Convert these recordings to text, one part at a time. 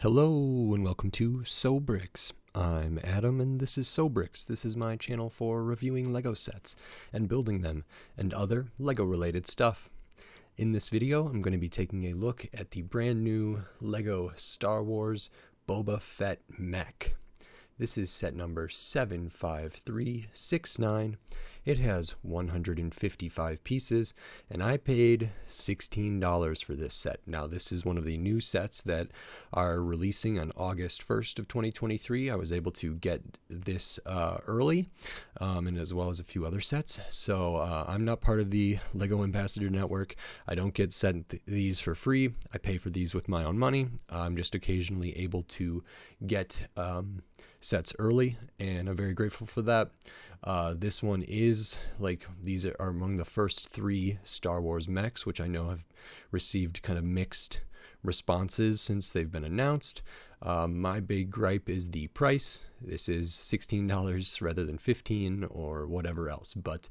Hello and welcome to Sobrix. I'm Adam and this is Sobrix. This is my channel for reviewing LEGO sets and building them and other LEGO related stuff. In this video, I'm going to be taking a look at the brand new LEGO Star Wars Boba Fett mech. This is set number 75369. It has 155 pieces, and I paid $16 for this set. Now, this is one of the new sets that are releasing on August 1st of 2023. I was able to get this early, and as well as a few other sets. So I'm not part of the LEGO Ambassador Network. I don't get sent these for free. I pay for these with my own money. I'm just occasionally able to get sets early, and I'm very grateful for that. This one is these are among the first 3 Star Wars mechs, which I know have received kind of mixed responses since they've been announced. My big gripe is the price. This is $16 rather than $15 or whatever else. But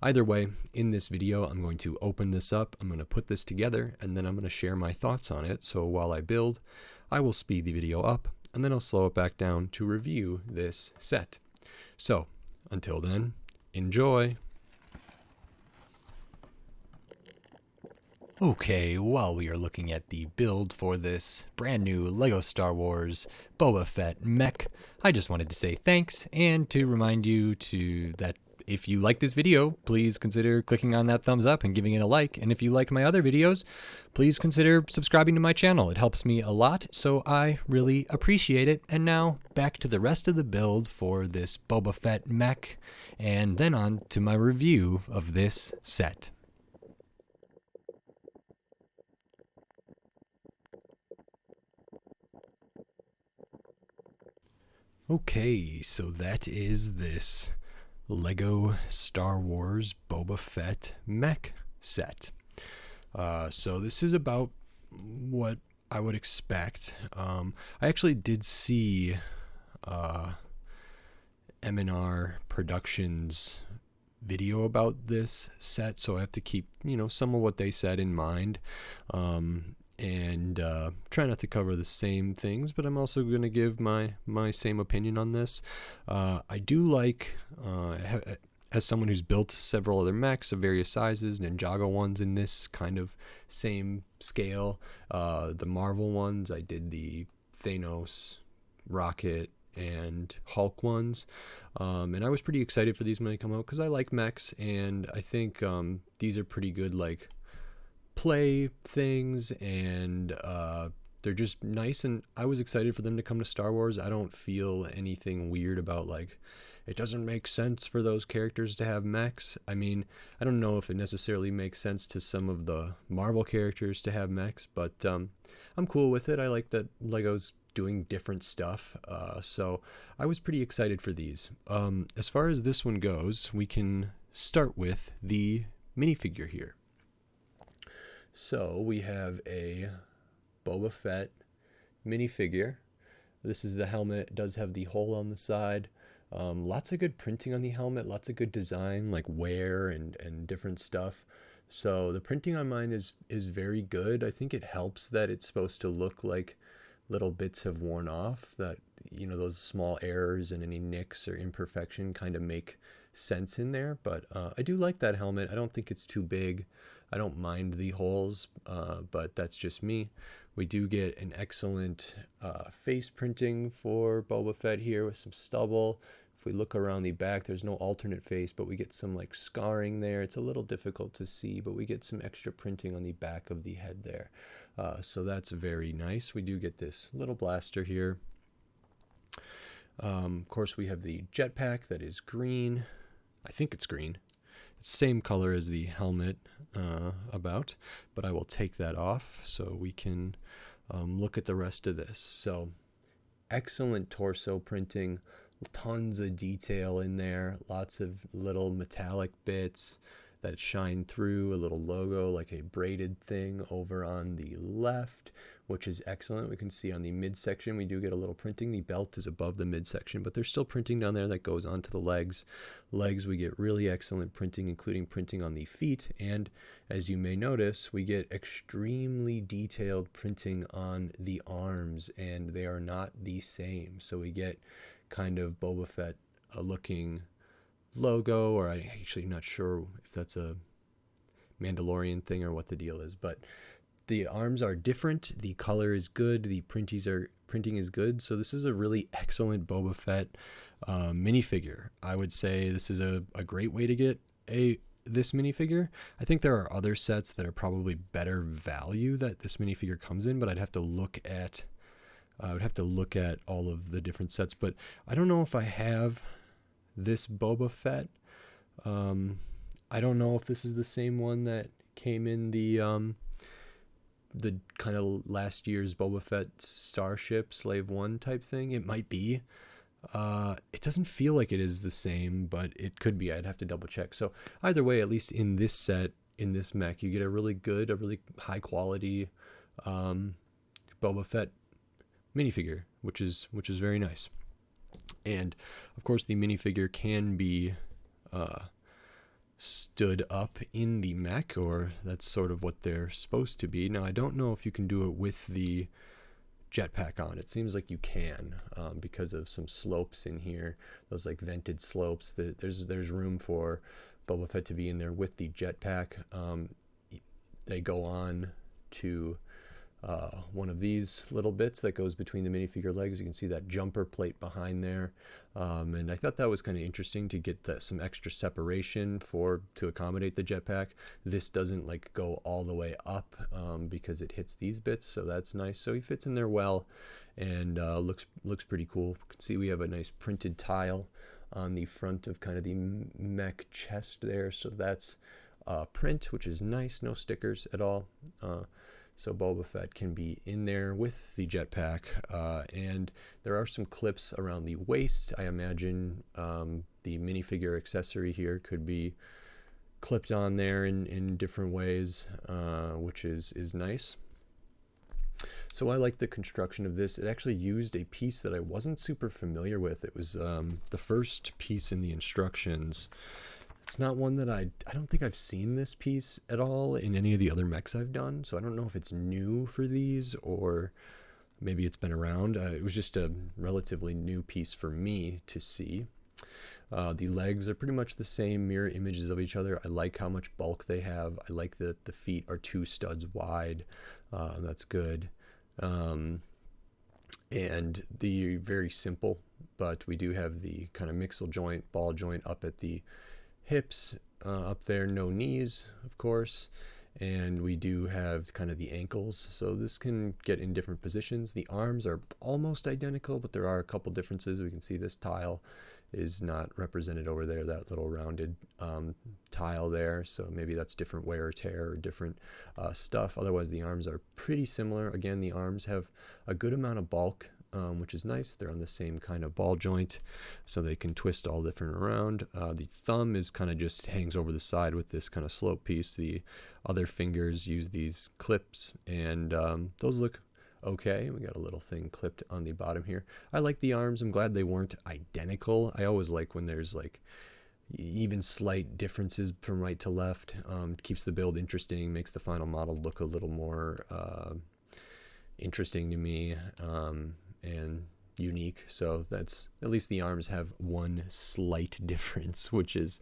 either way, in this video, I'm going to open this up. I'm going to put this together, and then I'm going to share my thoughts on it. So while I build, I will speed the video up, and then I'll slow it back down to review this set. So, until then, enjoy! Okay, while we are looking at the build for this brand new LEGO Star Wars Boba Fett mech, I just wanted to say thanks and to remind you that if you like this video, please consider clicking on that thumbs up and giving it a like. And if you like my other videos, please consider subscribing to my channel. It helps me a lot, so I really appreciate it. And now back to the rest of the build for this Boba Fett mech, and then on to my review of this set. Okay, so that is this LEGO Star Wars Boba Fett mech set. So this is about what I would expect. I actually did see M&R Productions video about this set, so I have to keep some of what they said in mind. And try not to cover the same things, but I'm also going to give my same opinion on this. I do like, as someone who's built several other mechs of various sizes, Ninjago ones in this kind of same scale, the Marvel ones, I did the Thanos, Rocket, and Hulk ones, and I was pretty excited for these when they come out because I like mechs, and I think these are pretty good play things, and they're just nice, and I was excited for them to come to Star Wars. I don't feel anything weird about it doesn't make sense for those characters to have mechs. I mean, I don't know if it necessarily makes sense to some of the Marvel characters to have mechs, but I'm cool with it. I like that LEGO's doing different stuff, so I was pretty excited for these. As far as this one goes, we can start with the minifigure here. So we have a Boba Fett minifigure. This is the helmet. It does have the hole on the side. Lots of good printing on the helmet. Lots of good design, like wear and different stuff. So the printing on mine is very good. I think it helps that it's supposed to look like little bits have worn off. That those small errors and any nicks or imperfection kind of make sense in there. But I do like that helmet. I don't think it's too big. I don't mind the holes, but that's just me. We do get an excellent face printing for Boba Fett here with some stubble. If we look around the back, there's no alternate face, but we get some scarring there. It's a little difficult to see, but we get some extra printing on the back of the head there. So that's very nice. We do get this little blaster here. Of course, we have the jetpack that is green. I think it's green. Same color as the helmet but I will take that off so we can look at the rest of this. So excellent torso printing, tons of detail in there, lots of little metallic bits. that shine through, a little logo like a braided thing over on the left, which is excellent. We can see on the midsection we do get a little printing. The belt is above the midsection, but there's still printing down there that goes onto the legs. Legs, we get really excellent printing, including printing on the feet, and as you may notice, we get extremely detailed printing on the arms, and they are not the same. So we get kind of Boba Fett looking logo, or I'm actually not sure if that's a Mandalorian thing or what the deal is, but the arms are different, the color is good, the printing is good. So this is a really excellent Boba Fett minifigure. I would say this is a great way to get this minifigure. I think there are other sets that are probably better value that this minifigure comes in, but I would have to look at all of the different sets. But I don't know if I have this Boba Fett. I don't know if this is the same one that came in the kind of last year's Boba Fett Starship Slave One type thing. It might be. It doesn't feel like it is the same, but it could be. I'd have to double check. So either way, at least in this set, in this mech, you get a really high quality Boba Fett minifigure, which is very nice. And of course, the minifigure can be stood up in the mech, or that's sort of what they're supposed to be. Now, I don't know if you can do it with the jetpack on. It seems like you can, because of some slopes in here, those like vented slopes. There's room for Boba Fett to be in there with the jetpack. They go on to one of these little bits that goes between the minifigure legs. You can see that jumper plate behind there, and I thought that was kind of interesting to get some extra separation to accommodate the jetpack. This doesn't like go all the way up because it hits these bits, so that's nice. So he fits in there well, and looks pretty cool. You can see we have a nice printed tile on the front of kind of the mech chest there, so that's print, which is nice. No stickers at all. So Boba Fett can be in there with the jetpack, and there are some clips around the waist. I imagine the minifigure accessory here could be clipped on there in different ways, which is nice. So I like the construction of this. It actually used a piece that I wasn't super familiar with. It was the first piece in the instructions. It's not one that I don't think I've seen this piece at all in any of the other mechs I've done, so I don't know if it's new for these or maybe it's been around. It was just a relatively new piece for me to see. The legs are pretty much the same mirror images of each other. I like how much bulk they have. I like that the feet are 2 studs wide. That's good. And the very simple, but we do have the kind of mixel joint, ball joint up at the hips, up there, no knees, of course, and we do have kind of the ankles, so this can get in different positions. The arms are almost identical, but there are a couple differences. We can see this tile is not represented over there, that little rounded tile there, so maybe that's different wear or tear or different stuff. Otherwise, the arms are pretty similar. Again, the arms have a good amount of bulk, which is nice. They're on the same kind of ball joint, so they can twist all different around. The thumb is kind of just hangs over the side with this kind of slope piece. The other fingers use these clips, and those look okay. We got a little thing clipped on the bottom here. I like the arms. I'm glad they weren't identical. I always like when there's like even slight differences from right to left. Keeps the build interesting, makes the final model look a little more interesting to me. And unique, so that's at least the arms have one slight difference, which is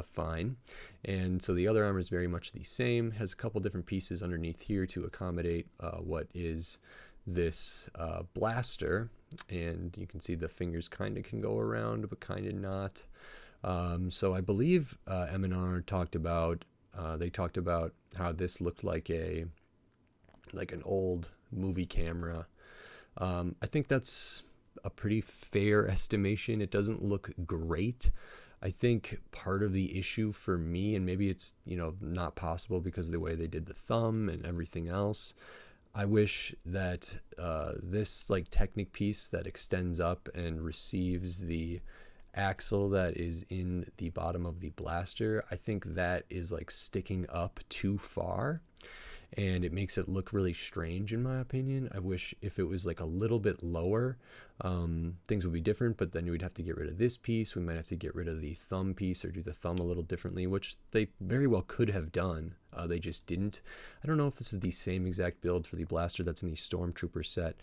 fine. And so the other arm is very much the same, has a couple different pieces underneath here to accommodate what is this blaster, and you can see the fingers kind of can go around but kind of not. So I believe M&R talked about how this looked like an old movie camera. I think that's a pretty fair estimation. It doesn't look great. I think part of the issue for me, and maybe it's not possible because of the way they did the thumb and everything else, I wish that this like Technic piece that extends up and receives the axle that is in the bottom of the blaster, I think that is like sticking up too far, and it makes it look really strange in my opinion. I wish if it was like a little bit lower, things would be different, but then we'd have to get rid of this piece. We might have to get rid of the thumb piece or do the thumb a little differently, which they very well could have done. They just didn't. I don't know if this is the same exact build for the blaster that's in the Stormtrooper set.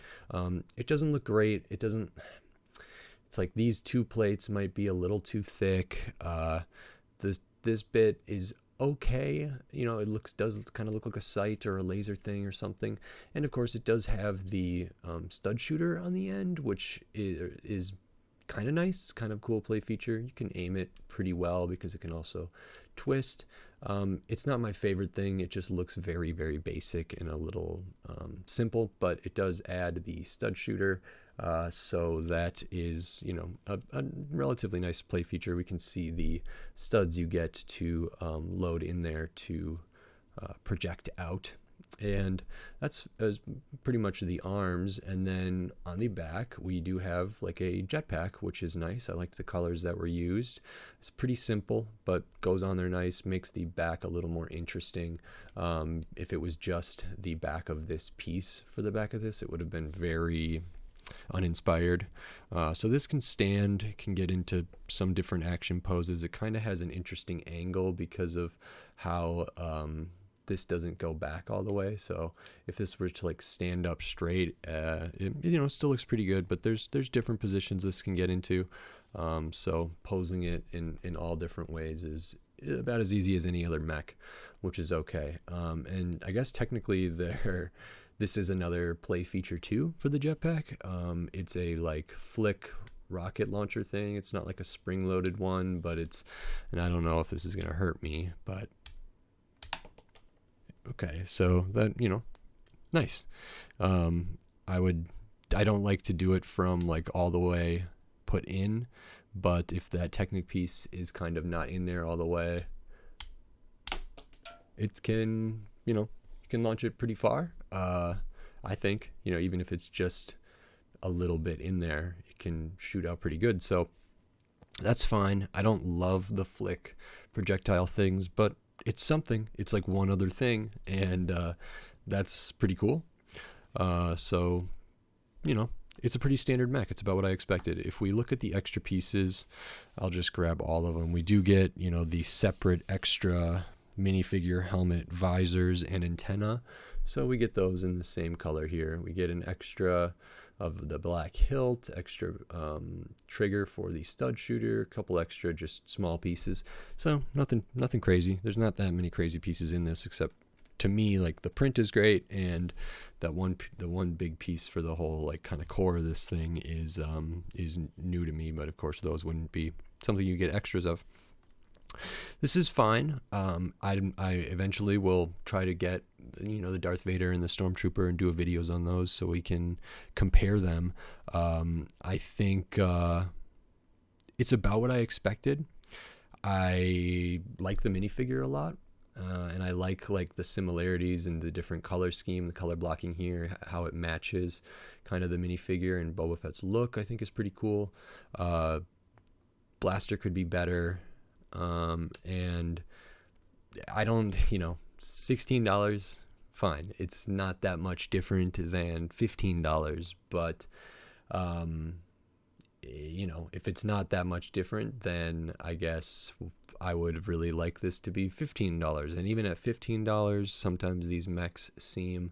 It doesn't look great. It doesn't. It's like these two plates might be a little too thick. This bit is okay. You know, it does kind of look like a sight or a laser thing or something. And of course, it does have the stud shooter on the end, which is kind of nice, kind of cool play feature. You can aim it pretty well because it can also twist. It's not my favorite thing. It just looks very, very basic and a little simple, but it does add the stud shooter. So that is, you know, a relatively nice play feature. We can see the studs you get to load in there to project out. And that's pretty much the arms. And then on the back, we do have like a jetpack, which is nice. I like the colors that were used. It's pretty simple, but goes on there nice, makes the back a little more interesting. If it was just the back of this piece for the back of this, it would have been very uninspired. So this can stand, can get into some different action poses. It kind of has an interesting angle because of how this doesn't go back all the way. So if this were to like stand up straight, it, you know, still looks pretty good, but there's different positions this can get into. So posing it in all different ways is about as easy as any other mech, which is okay. And I guess technically this is another play feature too for the jetpack. It's a like flick rocket launcher thing. It's not like a spring-loaded one, but and I don't know if this is gonna hurt me, but okay, so that, you know, nice. I don't like to do it from like all the way put in, but if that Technic piece is kind of not in there all the way, it can, you know, you can launch it pretty far. I think, you know, even if it's just a little bit in there, it can shoot out pretty good. So that's fine. I don't love the flick projectile things, but it's something. It's like one other thing, and that's pretty cool. So, you know, it's a pretty standard mech. It's about what I expected. If we look at the extra pieces, I'll just grab all of them. We do get, you know, the separate extra minifigure helmet, visors, and antenna. So we get those in the same color here. We get an extra of the black hilt, extra trigger for the stud shooter, a couple extra just small pieces. So nothing crazy. There's not that many crazy pieces in this, except to me, like the print is great, and that the one big piece for the whole like kind of core of this thing is new to me. But of course, those wouldn't be something you get extras of. This is fine. I eventually will try to get, you know, the Darth Vader and the Stormtrooper and do videos on those so we can compare them. I think it's about what I expected. I like the minifigure a lot, and I like the similarities and the different color scheme, the color blocking here, how it matches kind of the minifigure, and Boba Fett's look I think is pretty cool. Blaster could be better. And I don't, you know, $16, fine. It's not that much different than $15, but, you know, if it's not that much different, then I guess I would really like this to be $15. And even at $15, sometimes these mechs seem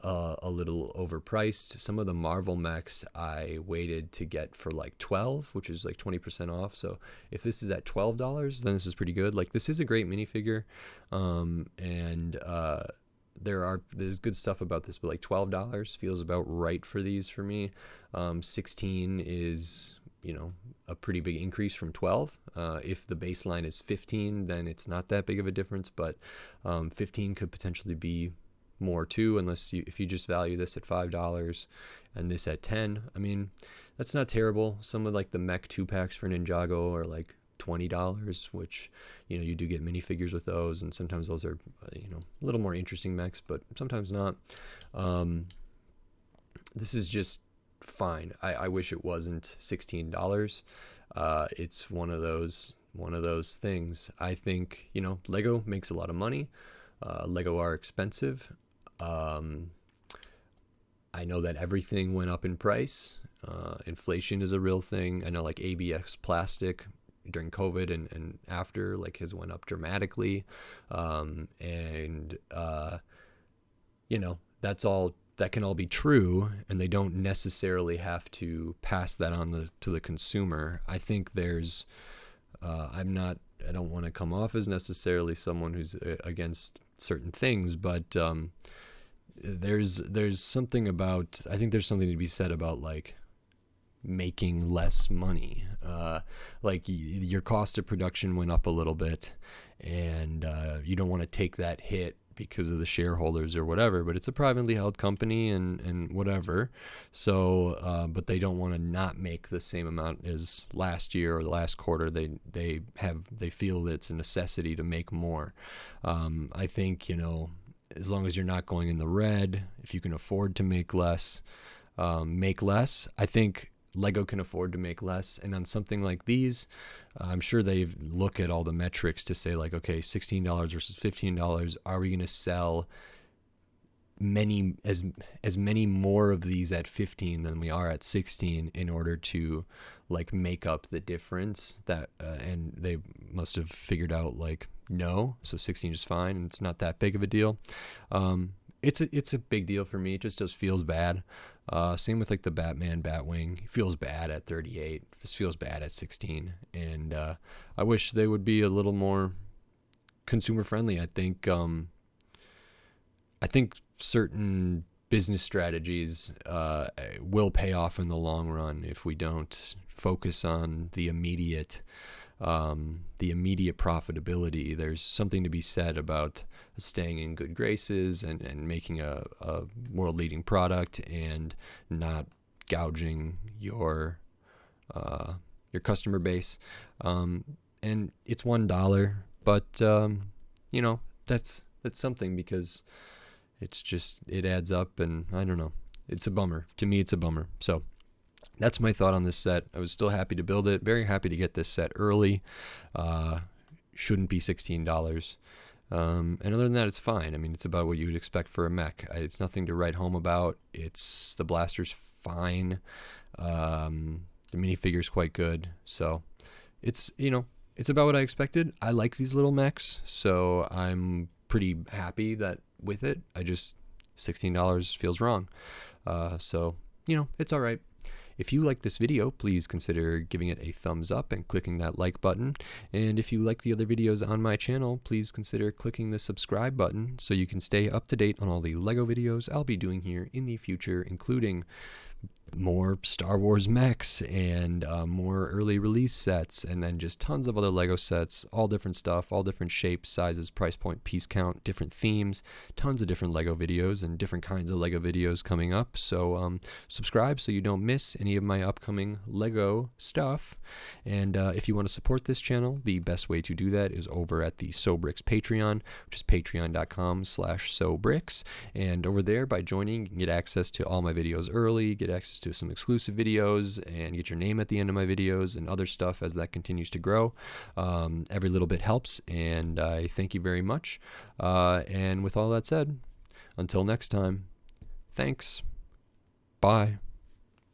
a little overpriced. Some of the Marvel mechs I waited to get for like $12, which is like 20% off. So if this is at $12, then this is pretty good. Like, this is a great minifigure, and there's good stuff about this, but like $12 feels about right for these for me. 16 is, you know, a pretty big increase from 12. If the baseline is 15, then it's not that big of a difference, but 15 could potentially be more too, if you just value this at $5 and this at 10. I mean, that's not terrible. Some of like the Mech 2-packs for Ninjago are like $20, which, you know, you do get minifigures with those, and sometimes those are, you know, a little more interesting mechs, but sometimes not. This is just fine. I wish it wasn't $16. It's one of those things. I think, Lego makes a lot of money. Lego are expensive. I know that everything went up in price. Inflation is a real thing. I know like ABS plastic during COVID and after has went up dramatically. That can all be true, and they don't necessarily have to pass that on to the consumer. I think there's, I don't want to come off as necessarily someone who's against certain things, but there's something about, I think there's something to be said about making less money. Your cost of production went up a little bit, and you don't want to take that hit because of the shareholders or whatever, but it's a privately held company and whatever. So, but they don't want to not make the same amount as last year or the last quarter. They feel that it's a necessity to make more. I think, as long as you're not going in the red, if you can afford to make less, make less. I think Lego can afford to make less, and on something like these, I'm sure they look at all the metrics to say okay, $16 versus $15. Are we going to sell as many more of these at 15 than we are at 16 in order to make up the difference? That and they must have figured out no, so 16 is fine, and it's not that big of a deal. It's a big deal for me. It just feels bad. Same with the Batman Batwing. It feels bad at 38. This feels bad at 16. And I wish they would be a little more consumer friendly. I think certain business strategies will pay off in the long run if we don't focus on the immediate profitability. There's something to be said about staying in good graces and making a world-leading product and not gouging your customer base. And it's $1, but that's something, because it adds up, and I don't know. It's a bummer. To me, it's a bummer. So that's my thought on this set. I was still happy to build it. Very happy to get this set early. Shouldn't be $16. And other than that, it's fine. I mean, it's about what you would expect for a mech. It's nothing to write home about. The blaster's fine. The minifigure's quite good. So it's about what I expected. I like these little mechs, so I'm pretty happy with it. $16 feels wrong. So it's all right. If you like this video, please consider giving it a thumbs up and clicking that like button. And if you like the other videos on my channel, please consider clicking the subscribe button so you can stay up to date on all the Lego videos I'll be doing here in the future, including more Star Wars mechs and more early release sets, and then just tons of other Lego sets, all different stuff, all different shapes, sizes, price point, piece count, different themes, tons of different Lego videos and different kinds of Lego videos coming up. So subscribe so you don't miss any of my upcoming Lego stuff. And if you want to support this channel, the best way to do that is over at the SoBricks Patreon, which is patreon.com/SoBricks. And over there, by joining, you can get access to all my videos early, get access to some exclusive videos, and get your name at the end of my videos and other stuff as that continues to grow. Every little bit helps, and I thank you very much. And with all that said, until next time, thanks. Bye.